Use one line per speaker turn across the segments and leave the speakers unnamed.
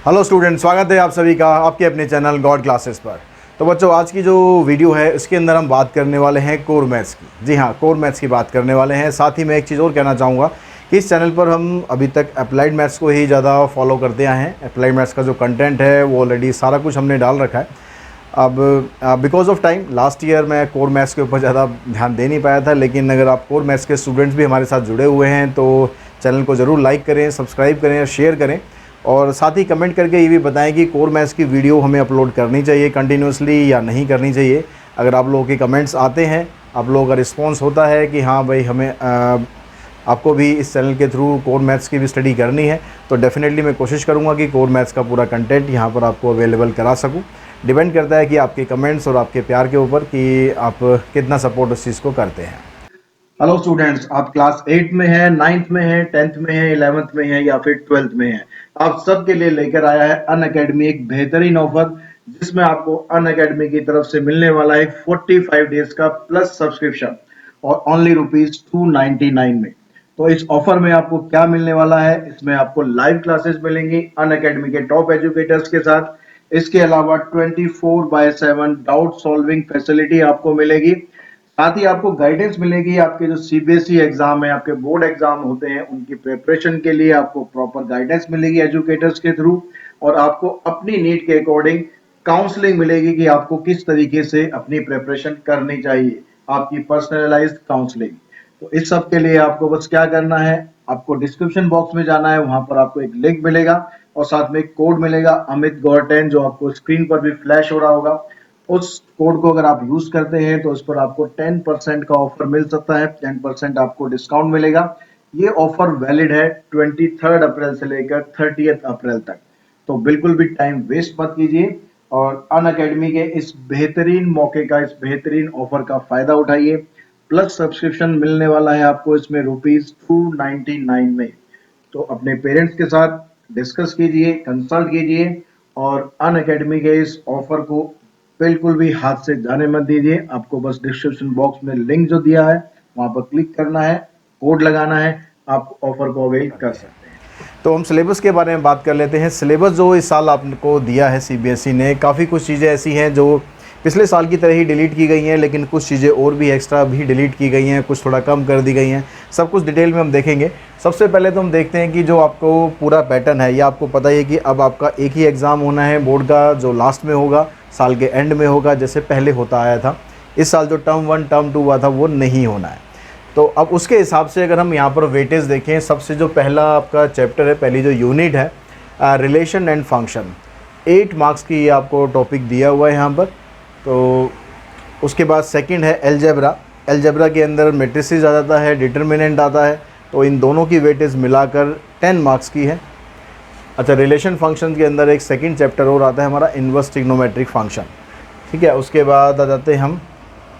Hello student, स्वागत है आप सभी का आपके अपने चैनल गॉड क्लासेस पर। तो बच्चों, आज की जो वीडियो है इसके अंदर हम बात करने वाले हैं कोर मैथ्स की। जी हाँ, कोर मैथ्स की बात करने वाले हैं। साथ ही मैं एक चीज़ और कहना चाहूँगा कि इस चैनल पर हम अभी तक अप्लाइड मैथ्स को ही ज़्यादा फॉलो करते आए हैं। अप्लाइड मैथ्स का जो कंटेंट है वो ऑलरेडी सारा कुछ हमने डाल रखा है। अब because of time last year मैं कोर मैथ्स के ऊपर ज़्यादा ध्यान दे नहीं पाया था, लेकिन अगर आप कोर मैथ्स के स्टूडेंट्स भी हमारे साथ जुड़े हुए हैं तो चैनल को ज़रूर लाइक करें, सब्सक्राइब करें और शेयर करें। और साथ ही कमेंट करके ये भी बताएं कि कोर मैथ्स की वीडियो हमें अपलोड करनी चाहिए कंटिन्यूसली या नहीं करनी चाहिए। अगर आप लोगों के कमेंट्स आते हैं, आप लोगों का रिस्पॉन्स होता है कि हाँ भाई हमें आपको भी इस चैनल के थ्रू कोर मैथ्स की भी स्टडी करनी है, तो डेफिनेटली मैं कोशिश करूँगा कि कोर मैथ्स का पूरा कंटेंट यहाँ पर आपको अवेलेबल करा सकूँ। डिपेंड करता है कि आपके कमेंट्स और आपके प्यार के ऊपर कि आप कितना सपोर्ट उस चीज़ को करते हैं।
हेलो स्टूडेंट्स, आप क्लास 8 में हैं, 9th में हैं, 10th में हैं, 11th में हैं या फिर 12th में हैं। आप सबके लिए लेकर आया है अनअकैडमी एक बेहतरीन ऑफर, जिसमें आपको अनअकैडमी की तरफ से मिलने वाला है 45 डेज का प्लस सब्सक्रिप्शन और ओनली ₹299 में। तो इस ऑफर में आपको क्या मिलने वाला है? इसमें आपको लाइव क्लासेस मिलेंगी अनअकैडमी के टॉप एजुकेटर्स के साथ। इसके अलावा 24/7 डाउट सॉल्विंग फैसिलिटी आपको मिलेगी। साथ ही आपको गाइडेंस मिलेगी। आपके जो सीबीएसई एग्जाम है, आपके बोर्ड एग्जाम होते हैं, उनकी प्रिपरेशन के लिए आपको प्रॉपर गाइडेंस मिलेगी एजुकेटर्स के थ्रू। और आपको अपनी नीड के अकॉर्डिंग काउंसलिंग मिलेगी कि आपको किस तरीके से अपनी प्रिपरेशन करनी चाहिए, आपकी पर्सनलाइज्ड काउंसलिंग। तो इस सब के लिए आपको बस क्या करना है, आपको डिस्क्रिप्शन बॉक्स में जाना है, वहां पर आपको एक लिंक मिलेगा और साथ में एक कोड मिलेगा अमित गौर 10, जो आपको स्क्रीन पर भी फ्लैश हो रहा होगा। उस कोड को अगर आप यूज करते हैं तो उस पर आपको 10% का ऑफर मिल सकता है, 10% आपको डिस्काउंट मिलेगा। ये ऑफर वैलिड है 23 अप्रैल से लेकर 30 अप्रैल तक। तो बिल्कुल भी टाइम वेस्ट मत कीजिए और अनअकैडमी के इस बेहतरीन मौके का, इस बेहतरीन ऑफर का फायदा उठाइए। प्लस सब्सक्रिप्शन मिलने वाला है आपको इसमें ₹299 में। तो अपने पेरेंट्स के साथ डिस्कस कीजिए, कंसल्ट कीजिए और अनअकैडमी के इस ऑफर को बिल्कुल भी हाथ से जाने मत दीजिए। आपको बस डिस्क्रिप्शन बॉक्स में लिंक जो दिया है वहां पर क्लिक करना है, कोड लगाना है, आप ऑफर को अवेल कर सकते हैं।
तो हम सिलेबस के बारे में बात कर लेते हैं। सिलेबस जो इस साल आपको दिया है सीबीएसई ने, काफ़ी कुछ चीज़ें ऐसी हैं जो पिछले साल की तरह ही डिलीट की गई हैं, लेकिन कुछ चीज़ें और भी एक्स्ट्रा भी डिलीट की गई हैं, कुछ थोड़ा कम कर दी गई हैं। सब कुछ डिटेल में हम देखेंगे। सबसे पहले तो हम देखते हैं कि जो आपको पूरा पैटर्न है, ये आपको पता ही है कि अब आपका एक ही एग्ज़ाम होना है बोर्ड का, जो लास्ट में होगा, साल के एंड में होगा, जैसे पहले होता आया था। इस साल जो टर्म 1 टर्म 2 हुआ था वो नहीं होना है। तो अब उसके हिसाब से अगर हम यहाँ पर वेटेज देखें, सबसे जो पहला आपका चैप्टर है, पहली जो यूनिट है रिलेशन एंड फंक्शन, 8 मार्क्स की आपको टॉपिक दिया हुआ है यहाँ पर। तो उसके बाद सेकंड है एलजेब्रा। एलजेब्रा के अंदर मैट्रिसेस आ जाता है, डिटर्मिनेंट आता है। तो इन दोनों की वेटेज मिलाकर 10 मार्क्स की है। अच्छा, रिलेशन फंक्शन के अंदर एक सेकंड चैप्टर और आता है हमारा इन्वर्स ट्रिग्नोमेट्रिक फंक्शन। ठीक है, उसके बाद आ जाते हैं हम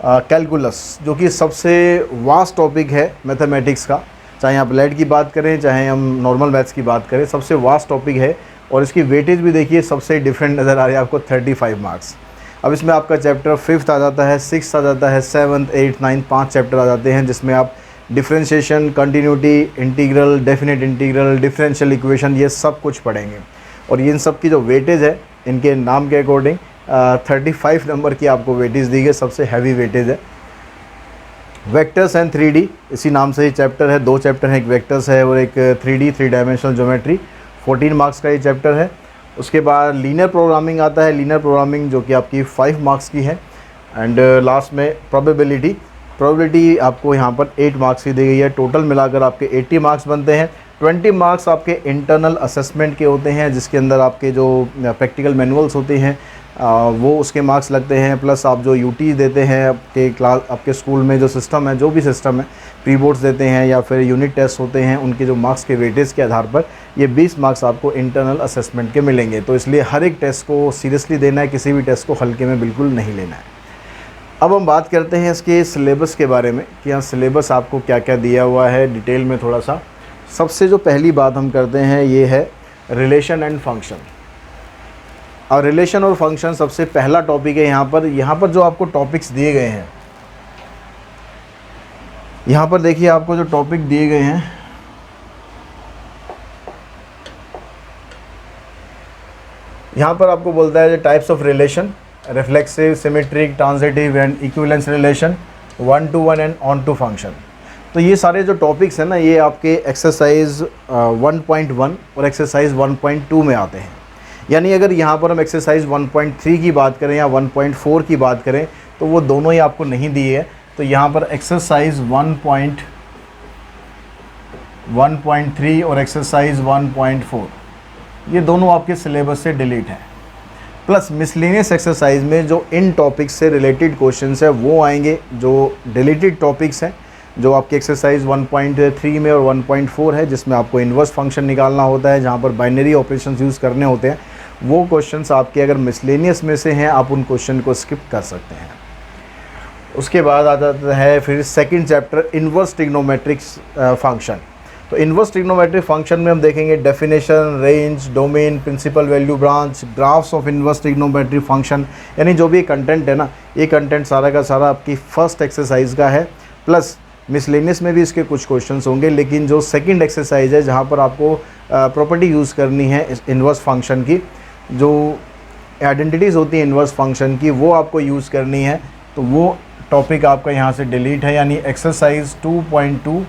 कैलकुलस, जो कि सबसे वास्ट टॉपिक है मैथमेटिक्स का। चाहे आप अप्लाइड की बात करें, चाहे हम नॉर्मल मैथ्स की बात करें, सबसे वास्ट टॉपिक है। और इसकी वेटेज भी देखिए सबसे डिफरेंट नज़र आ रही है आपको, 35 मार्क्स। अब इसमें आपका चैप्टर 5th आ जाता है, 6th आ जाता है, 7th 8th 9th 5 चैप्टर आ जाते हैं, जिसमें आप differentiation, continuity, integral, definite integral, differential equation, ये सब कुछ पढ़ेंगे। और इन सब की जो वेटेज है, इनके नाम के अकॉर्डिंग 35 नंबर की आपको वेटेज दी गई, सबसे हैवी वेटेज है। वेक्टर्स एंड 3D, इसी नाम से ही चैप्टर है। 2 चैप्टर हैं, एक वेक्टर्स है और एक 3D 3 डायमेंशनल ज्योमेट्री। 14 मार्क्स का ये चैप्टर है। उसके बाद लीनियर प्रोग्रामिंग आता है। लीनियर प्रोग्रामिंग जो कि आपकी 5 मार्क्स की है। एंड लास्ट में प्रोबेबिलिटी आपको यहाँ पर 8 मार्क्स की दी गई है। टोटल मिलाकर आपके 80 मार्क्स बनते हैं। 20 मार्क्स आपके इंटरनल असेसमेंट के होते हैं, जिसके अंदर आपके जो प्रैक्टिकल मैनुअल्स होते हैं वो उसके मार्क्स लगते हैं। प्लस आप जो यूटी देते हैं आपके क्लास, आपके स्कूल में जो सिस्टम है, जो भी सिस्टम है, प्री बोर्ड्स देते हैं या फिर यूनिट टेस्ट होते हैं, उनके जो मार्क्स के वेटेज के आधार पर ये 20 मार्क्स आपको इंटरनल असेसमेंट के मिलेंगे। तो इसलिए हर एक टेस्ट को सीरियसली देना है, किसी भी टेस्ट को हल्के में बिल्कुल नहीं लेना है। अब हम बात करते हैं इसके सिलेबस के बारे में कि यहाँ सिलेबस आपको क्या क्या दिया हुआ है डिटेल में थोड़ा सा। सबसे जो पहली बात हम करते हैं ये है रिलेशन एंड फंक्शन। और रिलेशन और फंक्शन सबसे पहला टॉपिक है यहाँ पर। यहाँ पर जो आपको टॉपिक्स दिए गए हैं, यहाँ पर देखिए आपको जो टॉपिक दिए गए हैं, यहाँ पर आपको बोलता है types of relation, reflexive, symmetric, transitive and equivalence relation, 1 to 1 and onto function. तो ये सारे जो टॉपिक्स हैं ना, ये आपके एक्सरसाइज 1.1 और एक्सरसाइज 1.2 में आते हैं। यानी अगर यहाँ पर हम एक्सरसाइज 1.3 की बात करें या 1.4 की बात करें तो वो दोनों ही आपको नहीं दिए है। तो यहाँ पर एक्सरसाइज 1.3 और एक्सरसाइज 1.4 ये दोनों आपके सिलेबस से डिलीट हैं। प्लस मिसलेनियस एक्सरसाइज में जो इन टॉपिक्स से रिलेटेड क्वेश्चंस है वो आएंगे, जो डिलीटेड टॉपिक्स हैं, जो आपके एक्सरसाइज 1.3 में और 1.4 है, जिसमें आपको इन्वर्स फंक्शन निकालना होता है, जहाँ पर बाइनरी ऑपरेशंस यूज़ करने होते हैं। वो क्वेश्चंस आपके अगर मिसलेनियस में से हैं, आप उन क्वेश्चन को स्किप कर सकते हैं। उसके बाद आ जाता है फिर second chapter, inverse trigonometrics function. तो इन्वर्स ट्रिग्नोमेट्रिक फंक्शन में हम देखेंगे definition, range, domain, principal value branch, graphs of inverse trigonometric function. यानी जो भी कंटेंट है ना, ये कंटेंट सारा का सारा आपकी फर्स्ट एक्सरसाइज का है। प्लस मिसलेनियस में भी इसके कुछ क्वेश्चंस होंगे, लेकिन जो सेकंड एक्सरसाइज है जहाँ पर आपको प्रॉपर्टी यूज़ करनी है इस इन्वर्स फंक्शन की, जो आइडेंटिटीज़ होती हैं इन्वर्स फंक्शन की, वो आपको यूज़ करनी है। तो वो टॉपिक आपका यहाँ से डिलीट है, यानी एक्सरसाइज 2.2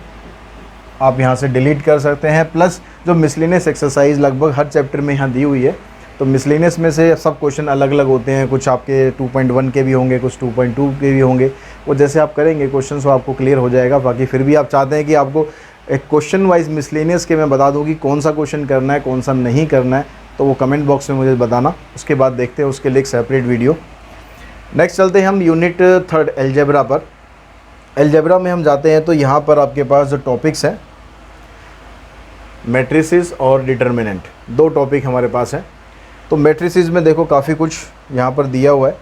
आप यहाँ से डिलीट कर सकते हैं। प्लस जो मिसलेनियस एक्सरसाइज लगभग हर चैप्टर में यहाँ दी हुई है, तो मिसलेनियस में से सब क्वेश्चन अलग अलग होते हैं, कुछ आपके 2.1 के भी होंगे, कुछ 2.2 के भी होंगे। वो जैसे आप करेंगे क्वेश्चन तो आपको क्लियर हो जाएगा। बाकी फिर भी आप चाहते हैं कि आपको एक क्वेश्चन वाइज मिसलेनियस के मैं बता दूँ कि कौन सा क्वेश्चन करना है, कौन सा नहीं करना है, तो वो कमेंट बॉक्स में मुझे बताना। उसके बाद देखते हैं उसके लिए एक सेपरेट वीडियो। नेक्स्ट चलते हैं हम यूनिट 3 एलजेब्रा पर। एलजेब्रा में हम जाते हैं तो यहाँ पर आपके पास जो टॉपिक्स हैं, मैट्रिसेस और डिटर्मिनेंट, दो टॉपिक हमारे पास हैं। तो मैट्रिसेस में देखो काफ़ी कुछ यहाँ पर दिया हुआ है,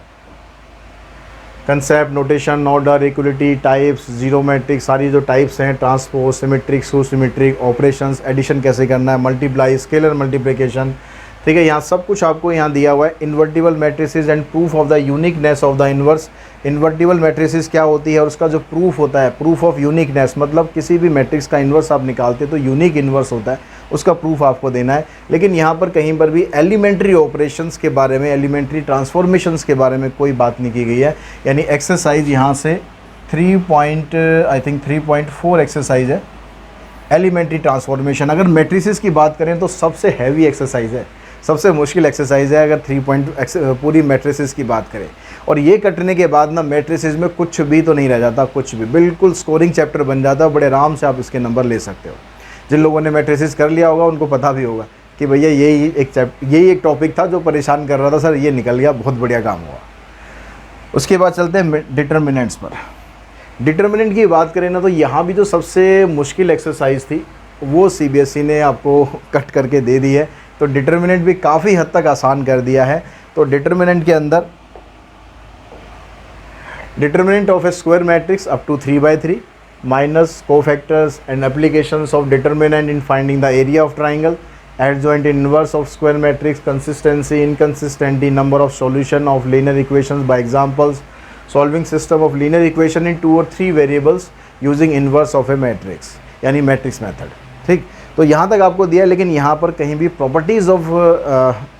concept, notation, order, equality, types, zero matrix, सारी जो टाइप्स हैं, ट्रांसपोज, सिमेट्रिक, सुसिमेट्रिक, ऑपरेशंस, एडिशन कैसे करना है, मल्टीप्लाई, स्केलर मल्टीप्लिकेशन, ठीक है, यहाँ सब कुछ आपको यहाँ दिया हुआ है। Invertible matrices and proof of the uniqueness of the inverse. Invertible matrices क्या होती है और उसका जो प्रूफ होता है, प्रूफ ऑफ यूनिकनेस, मतलब किसी भी मैट्रिक्स का इन्वर्स आप निकालते तो यूनिक इन्वर्स होता है, उसका प्रूफ आपको देना है। लेकिन यहाँ पर कहीं पर भी एलिमेंट्री ऑपरेशंस के बारे में, एलिमेंट्री ट्रांसफॉर्मेशंस के बारे में कोई बात नहीं की गई है। यानी एक्सरसाइज यहाँ से 3.4 एक्सरसाइज है, एलिमेंट्री ट्रांसफॉर्मेशन। अगर मैट्रिसेस की बात करें तो सबसे हैवी एक्सरसाइज है, सबसे मुश्किल एक्सरसाइज है अगर पूरी मैट्रिसेस की बात करें। और ये कटने के बाद ना मैट्रिसेस में कुछ भी तो नहीं रह जाता, कुछ भी, बिल्कुल स्कोरिंग चैप्टर बन जाता है। बड़े आराम से आप इसके नंबर ले सकते हो। जिन लोगों ने मैट्रिसेस कर लिया होगा उनको पता भी होगा कि भैया यही एक टॉपिक था जो परेशान कर रहा था, सर ये निकल गया, बहुत बढ़िया काम हुआ। उसके बाद चलते हैं डिटर्मिनेंट्स पर। डिटर्मिनेंट की बात करें ना तो यहाँ भी जो सबसे मुश्किल एक्सरसाइज थी वो CBSE ने आपको कट करके दे दी है। तो डिटर्मिनेंट भी काफ़ी हद तक आसान कर दिया है। तो डिटर्मिनेंट के अंदर determinant of a square matrix up to 3/3 minus cofactors and applications of determinant in finding the area of triangle, adjoint inverse of square matrix, consistency, inconsistency, number of solution of linear equations by examples, solving system of linear equation in 2 or 3 variables using inverse of a matrix, यानी matrix method. ठीक, तो यहाँ तक आपको दिया है, लेकिन यहाँ पर कहीं भी प्रॉपर्टीज़ ऑफ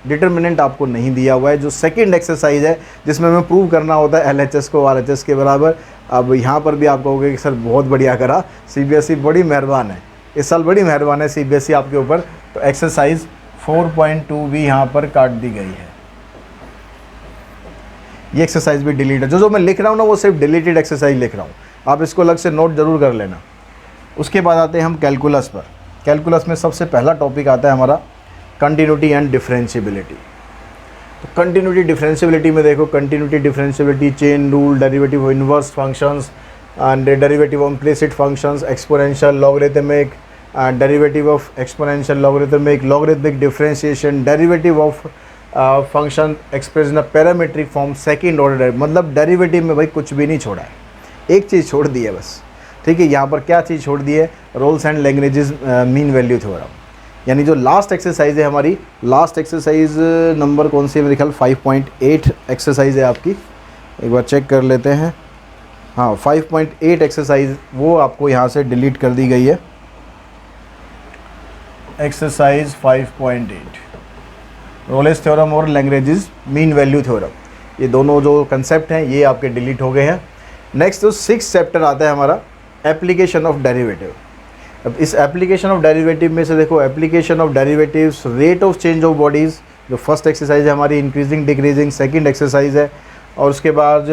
डिटर्मिनेंट आपको नहीं दिया हुआ है। जो सेकंड एक्सरसाइज है जिसमें हमें प्रूव करना होता है LHS को RHS के बराबर। अब यहाँ पर भी आप कहोगे कि सर बहुत बढ़िया करा, CBSE बड़ी मेहरबान है, इस साल बड़ी मेहरबान है CBSE आपके ऊपर। तो एक्सरसाइज 4.2 भी यहाँ पर काट दी गई है। ये एक्सरसाइज भी डिलीट है। जो मैं लिख रहा हूँ ना वो सिर्फ डिलीटेड एक्सरसाइज लिख रहा हूँ, आप इसको अलग से नोट जरूर कर लेना। उसके बाद आते हैं हम कैलकुलस पर। कैलकुलस में सबसे पहला टॉपिक आता है हमारा कंटिन्यूटी एंड डिफरेंशिएबिलिटी। तो कंटिन्यूटी डिफरेंशिएबिलिटी में देखो, continuity differentiability, chain rule, derivative of inverse functions and derivative of implicit functions, exponential, logarithmic, derivative of exponential, logarithmic, logarithmic differentiation, derivative of function expressed in a parametric form, second order। मतलब derivative में भाई कुछ भी नहीं छोड़ा है, एक चीज़ छोड़ दी है बस। ठीक है, यहाँ पर क्या चीज़ छोड़ दी है? Rolle's and Lagrange's mean value theorem. यानी जो लास्ट एक्सरसाइज है हमारी, लास्ट एक्सरसाइज नंबर कौन सी है? मेरे ख्याल 5.8 एक्सरसाइज है आपकी, एक बार चेक कर लेते हैं। हाँ, 5.8 एक्सरसाइज वो आपको यहाँ से डिलीट कर दी गई है। एक्सरसाइज 5.8 रोलेस थ्योरम और लैग्रेंजेस मीन वैल्यू थ्योरम, ये दोनों जो कंसेप्ट हैं ये आपके डिलीट हो गए हैं। नेक्स्ट जो 6th चैप्टर आता है हमारा एप्लीकेशन ऑफ डेरिवेटिव। अब इस एप्लीकेशन ऑफ डेरिवेटिव में से देखो, application of derivatives, rate of change of bodies, जो फर्स्ट एक्सरसाइज है हमारी इंक्रीजिंग डिक्रीजिंग, सेकंड एक्सरसाइज है, और उसके बाद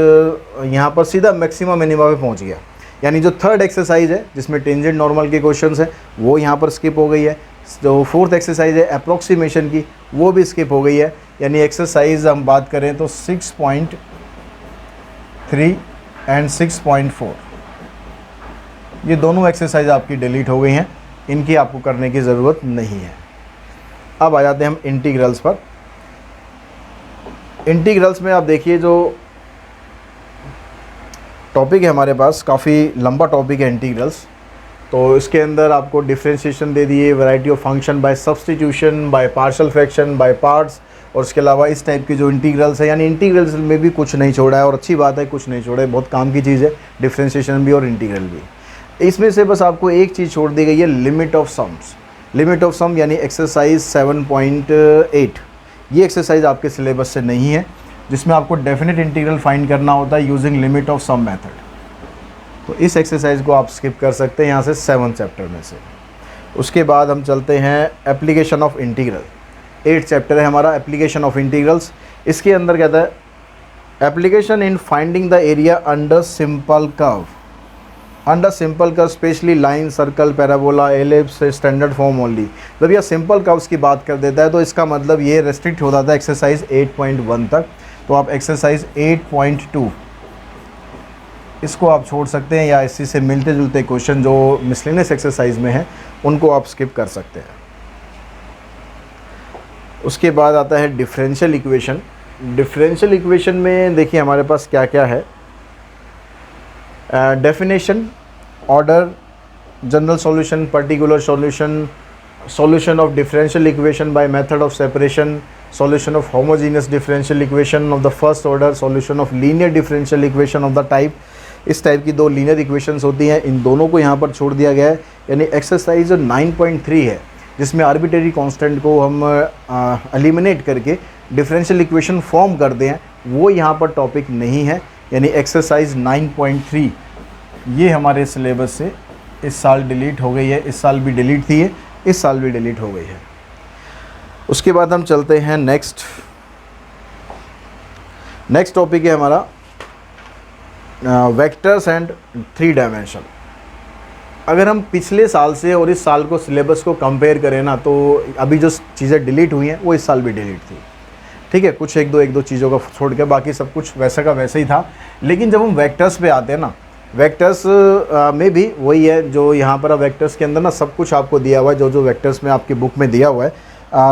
यहाँ पर सीधा मैक्सिमम मिनिमा पे पहुँच गया। यानी जो थर्ड एक्सरसाइज है जिसमें टेंजेंट नॉर्मल के क्वेश्चंस हैं वो यहाँ पर स्किप हो गई है। जो फोर्थ एक्सरसाइज है अप्रोक्सीमेशन की वो भी स्किप हो गई है। यानी एक्सरसाइज हम बात करें तो 6.3 एंड 6.4 ये दोनों एक्सरसाइज आपकी डिलीट हो गई हैं, इनकी आपको करने की ज़रूरत नहीं है। अब आ जाते हैं हम इंटीग्रल्स पर। इंटीग्रल्स में आप देखिए जो टॉपिक है हमारे पास, काफ़ी लंबा टॉपिक है इंटीग्रल्स। तो इसके अंदर आपको डिफरेंशिएशन दे दिए, variety of function by substitution, by partial fraction, by parts, और इसके अलावा इस टाइप की जो इंटीग्रल्स है, यानी इंटीग्रल्स में भी कुछ नहीं छोड़ा है, और अच्छी बात है कुछ नहीं छोड़ा है, बहुत काम की चीज़ है डिफरेंशिएशन भी और इंटीग्रल भी। इसमें से बस आपको एक चीज़ छोड़ दी गई है, limit of sums. Limit of sum यानी एक्सरसाइज 7.8, ये एक्सरसाइज आपके सिलेबस से नहीं है, जिसमें आपको डेफिनेट इंटीग्रल फाइंड करना होता है using limit of sum method. तो इस एक्सरसाइज को आप स्किप कर सकते हैं यहाँ से 7th चैप्टर में से। उसके बाद हम चलते हैं application of integral. 8th chapter है हमारा एप्लीकेशन ऑफ इंटीग्रल्स। इसके अंदर कहता है application in finding the area under simple curve. Under simple curve specially line, circle, parabola, ellipse, standard form only. जब यह सिंपल कर्व्स की बात कर देता है तो इसका मतलब ये रेस्ट्रिक्ट हो जाता है एक्सरसाइज 8.1 तक। तो आप एक्सरसाइज 8.2 इसको आप छोड़ सकते हैं, या इसी से मिलते जुलते क्वेश्चन जो मिसलेनियस एक्सरसाइज में है उनको आप स्किप कर सकते हैं। उसके बाद आता है डिफरेंशियल इक्वेशन। डिफरेंशियल इक्वेशन में देखिए हमारे पास क्या क्या है, definition, order, general solution, particular solution, solution of differential equation by method of separation, solution of homogeneous differential equation of the first order, solution of linear differential equation of the type। इस type की दो linear equations होती हैं, इन दोनों को यहाँ पर छोड़ दिया गया है। यानी एक्सरसाइज 9.3 है जिसमें आर्बिट्रेरी कांस्टेंट को हम एलिमिनेट करके डिफरेंशियल इक्वेशन फॉर्म करते हैं, वो यहाँ पर टॉपिक नहीं है। यानी एक्सरसाइज 9.3 ये हमारे सिलेबस से इस साल डिलीट हो गई है। इस साल भी डिलीट थी है, इस साल भी डिलीट हो गई है। उसके बाद हम चलते हैं नेक्स्ट टॉपिक है हमारा वेक्टर्स एंड 3 डायमेंशन। अगर हम पिछले साल से और इस साल को सिलेबस को कंपेयर करें ना, तो अभी जो चीज़ें डिलीट हुई हैं वो इस साल भी डिलीट थी। ठीक है, कुछ एक दो चीज़ों को छोड़ के बाकी सब कुछ वैसा का वैसा ही था। लेकिन जब हम वेक्टर्स पे आते हैं ना, वेक्टर्स में भी वही है जो यहाँ पर वेक्टर्स के अंदर ना सब कुछ आपको दिया हुआ है, जो वेक्टर्स में आपकी बुक में दिया हुआ है।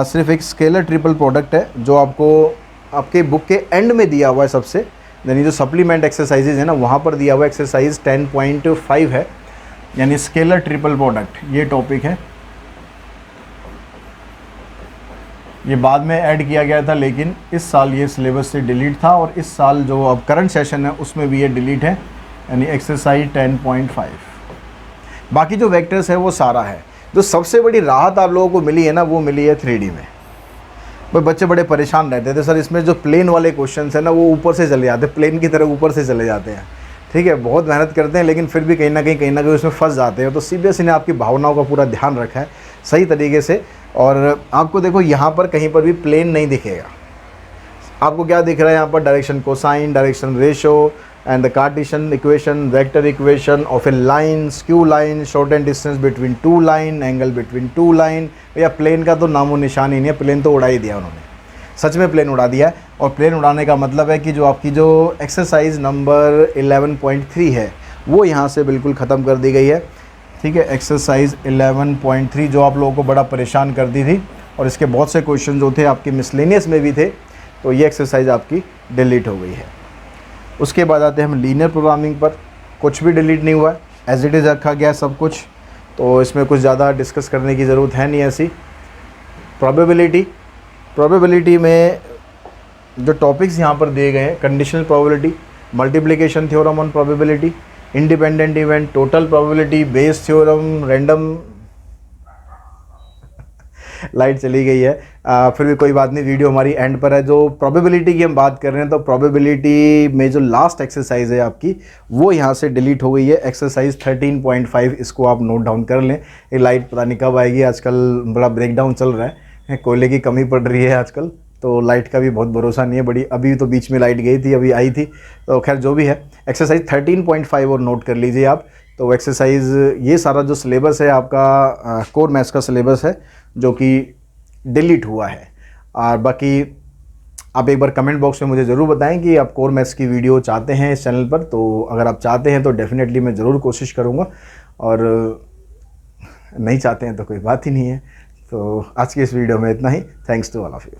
सिर्फ एक स्केलर ट्रिपल प्रोडक्ट है जो आपको आपके बुक के एंड में दिया हुआ है सबसे, यानी जो सप्लीमेंट एक्सरसाइजेज है ना वहाँ पर दिया हुआ है। एक्सरसाइज 10.5 है, यानी स्केलर ट्रिपल प्रोडक्ट ये टॉपिक है। ये बाद में ऐड किया गया था, लेकिन इस साल ये सिलेबस से डिलीट था, और इस साल जो अब करंट सेशन है उसमें भी ये डिलीट है, यानी एक्सरसाइज 10.5। बाकी जो वेक्टर्स है वो सारा है। जो सबसे बड़ी राहत आप लोगों को मिली है ना, वो मिली है 3D में। भाई बच्चे बड़े परेशान रहते थे, सर इसमें जो प्लेन वाले क्वेश्चंस है ना वो ऊपर से चले जाते हैं, प्लेन की तरह ऊपर से चले जाते हैं। ठीक है, बहुत मेहनत करते हैं लेकिन फिर भी कहीं ना कहीं उसमें फंस जाते हैं। तो CBSE ने आपकी भावनाओं का पूरा ध्यान रखा है सही तरीके से। और आपको देखो यहाँ पर कहीं पर भी प्लेन नहीं दिखेगा। आपको क्या दिख रहा है यहाँ पर, direction cosine, direction ratio and the Cartesian equation, vector equation of a line, skew line, shorten distance between two line, angle between two line। भैया प्लेन का तो नामो निशान ही नहीं है, प्लेन तो उड़ा ही दिया उन्होंने, सच में प्लेन उड़ा दिया है। और प्लेन उड़ाने का मतलब है कि जो आपकी जो एक्सरसाइज नंबर 11.3 है वो यहाँ से बिल्कुल ख़त्म कर दी गई है। ठीक है, एक्सरसाइज 11.3 जो आप लोगों को बड़ा परेशान कर दी थी, और इसके बहुत से क्वेश्चन जो थे आपके मिसलेनियस में भी थे, तो ये एक्सरसाइज आपकी डिलीट हो गई है। उसके बाद आते हैं हम लीनियर प्रोग्रामिंग पर। कुछ भी डिलीट नहीं हुआ है, एज इट इज़ रखा गया सब कुछ, तो इसमें कुछ ज़्यादा डिस्कस करने की ज़रूरत है नहीं ऐसी। प्रोबेबिलिटी में जो टॉपिक्स यहाँ पर दिए गए हैं, conditional probability, multiplication theorem on probability, independent event, total probability, Bayes theorem, random light चली गई है। फिर भी कोई बात नहीं, वीडियो हमारी एंड पर है। जो प्रोबेबिलिटी की हम बात कर रहे हैं तो प्रोबेबिलिटी में जो लास्ट एक्सरसाइज है आपकी वो यहाँ से डिलीट हो गई है, एक्सरसाइज 13.5। इसको आप नोट डाउन कर लें। ये लाइट पता नहीं कब आएगी, आजकल बड़ा ब्रेकडाउन चल रहा है, कोयले की कमी पड़ रही है आजकल, तो लाइट का भी बहुत भरोसा नहीं है। बड़ी अभी तो बीच में लाइट गई थी, अभी आई थी, तो खैर जो भी है, एक्सरसाइज 13.5 और नोट कर लीजिए आप। तो एक्सरसाइज ये सारा जो सिलेबस है आपका कोर मैथ्स का सिलेबस है जो कि डिलीट हुआ है। और बाकी आप एक बार कमेंट बॉक्स में मुझे ज़रूर बताएं कि आप कोर मैथ्स की वीडियो चाहते हैं इस चैनल पर। तो अगर आप चाहते हैं तो डेफिनेटली मैं ज़रूर कोशिश करूँगा, और नहीं चाहते हैं तो कोई बात ही नहीं है। तो आज की इस वीडियो में इतना ही। Thanks to all of you.